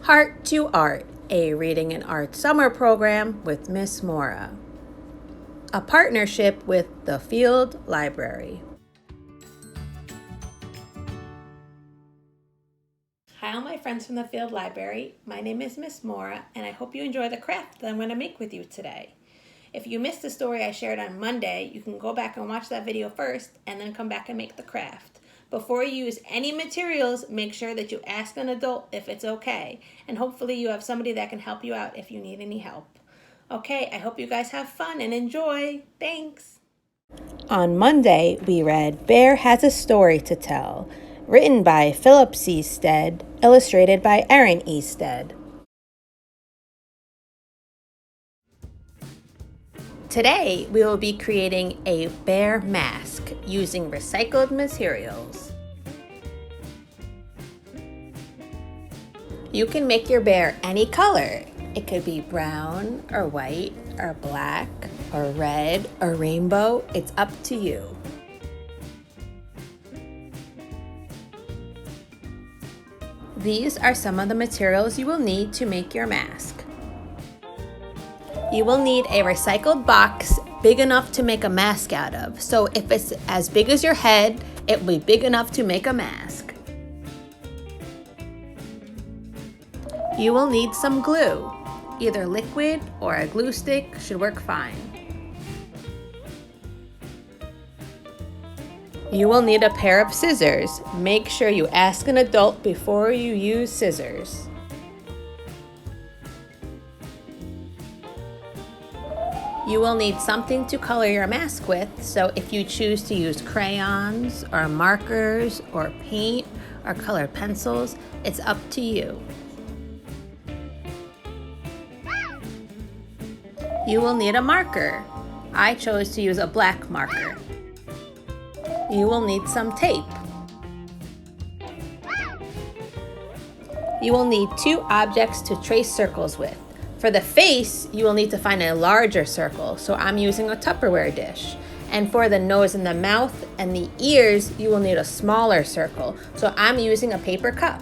Heart to Art, a reading and art summer program with Miss Maura. A partnership with the Field Library. Hi all my friends from the Field Library. My name is Miss Maura and I hope you enjoy the craft that I'm going to make with you today. If you missed the story I shared on Monday, you can go back and watch that video first and then come back and make the craft. Before you use any materials, make sure that you ask an adult if it's okay. And hopefully you have somebody that can help you out if you need any help. Okay, I hope you guys have fun and enjoy. Thanks. On Monday, we read Bear Has a Story to Tell, written by Philip C. Stead, illustrated by Erin E. Stead. Today, we will be creating a bear mask using recycled materials. You can make your bear any color. It could be brown or white or black or red or rainbow. It's up to you. These are some of the materials you will need to make your mask. You will need a recycled box big enough to make a mask out of. So if it's as big as your head, it will be big enough to make a mask. You will need some glue. Either liquid or a glue stick should work fine. You will need a pair of scissors. Make sure you ask an adult before you use scissors. You will need something to color your mask with, so if you choose to use crayons or markers or paint or colored pencils, it's up to you. You will need a marker. I chose to use a black marker. You will need some tape. You will need two objects to trace circles with. For the face, you will need to find a larger circle, so I'm using a Tupperware dish. And for the nose and the mouth and the ears, you will need a smaller circle, so I'm using a paper cup.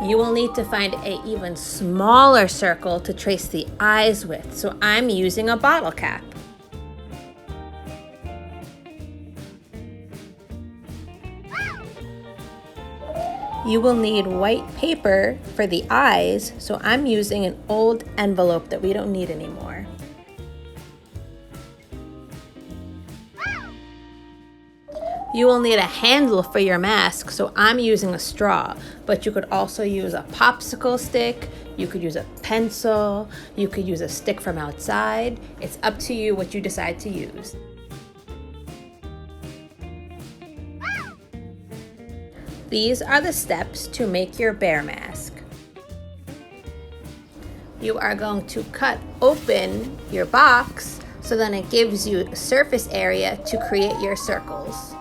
You will need to find an even smaller circle to trace the eyes with, so I'm using a bottle cap. You will need white paper for the eyes, so I'm using an old envelope that we don't need anymore. You will need a handle for your mask, so I'm using a straw, but you could also use a popsicle stick, you could use a pencil, you could use a stick from outside. It's up to you what you decide to use. These are the steps to make your bear mask. You are going to cut open your box so then it gives you a surface area to create your circles.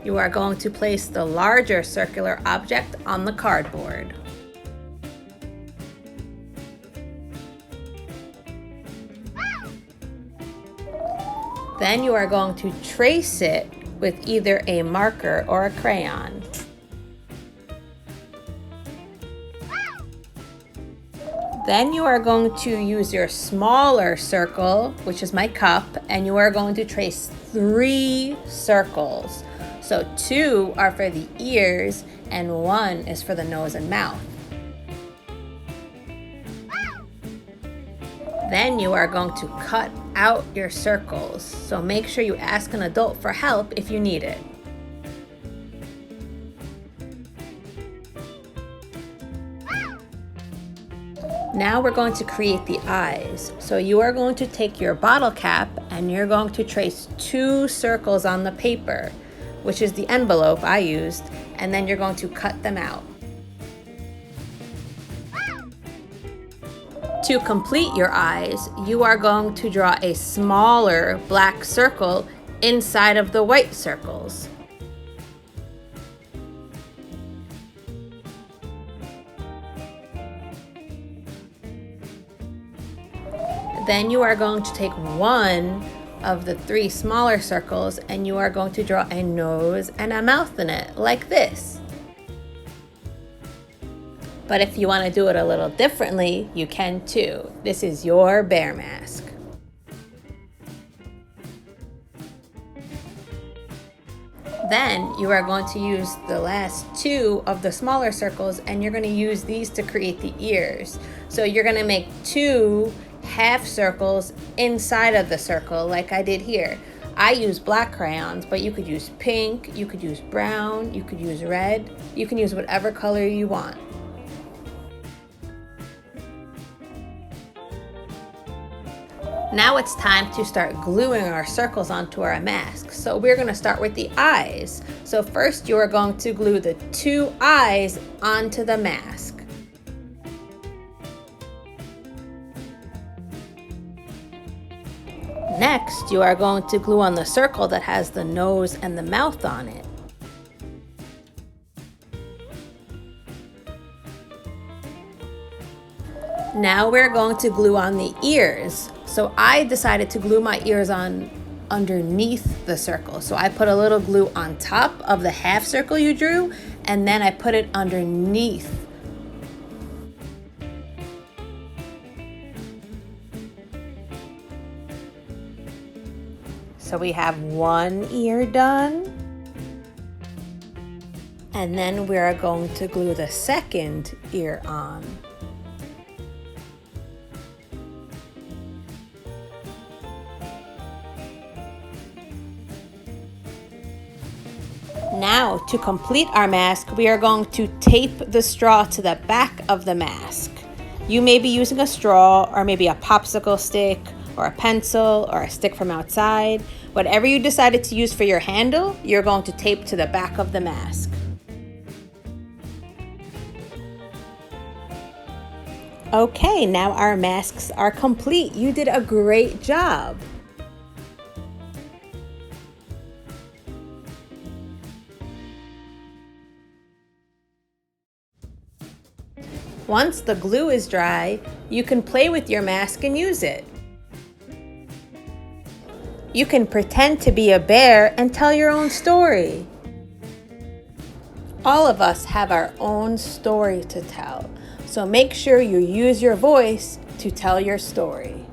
You are going to place the larger circular object on the cardboard. Then you are going to trace it with either a marker or a crayon. Then you are going to use your smaller circle, which is my cup, and you are going to trace 3 circles. So 2 are for the ears and 1 is for the nose and mouth. Then you are going to cut out your circles, so make sure you ask an adult for help if you need it. Now we're going to create the eyes. So you are going to take your bottle cap and you're going to trace 2 circles on the paper, which is the envelope I used, and then you're going to cut them out. To complete your eyes, you are going to draw a smaller black circle inside of the white circles. Then you are going to take 1 of the 3 smaller circles, and you are going to draw a nose and a mouth in it, like this. But if you want to do it a little differently, you can too. This is your bear mask. Then you are going to use the last 2 of the smaller circles, and you're going to use these to create the ears. So you're going to make 2 half circles inside of the circle like I did here. I use black crayons, but you could use pink, you could use brown, you could use red, you can use whatever color you want. Now it's time to start gluing our circles onto our mask. So we're going to start with the eyes. So first you are going to glue the 2 eyes onto the mask. Next, you are going to glue on the circle that has the nose and the mouth on it. Now we're going to glue on the ears. So I decided to glue my ears on underneath the circle. So I put a little glue on top of the half circle you drew, and then I put it underneath. So we have 1 ear done. And then we are going to glue the second ear on. Now, to complete our mask, we are going to tape the straw to the back of the mask. You may be using a straw, or maybe a popsicle stick, or a pencil, or a stick from outside. Whatever you decided to use for your handle, you're going to tape to the back of the mask. Okay, now our masks are complete. You did a great job. Once the glue is dry, you can play with your mask and use it. You can pretend to be a bear and tell your own story. All of us have our own story to tell, so make sure you use your voice to tell your story.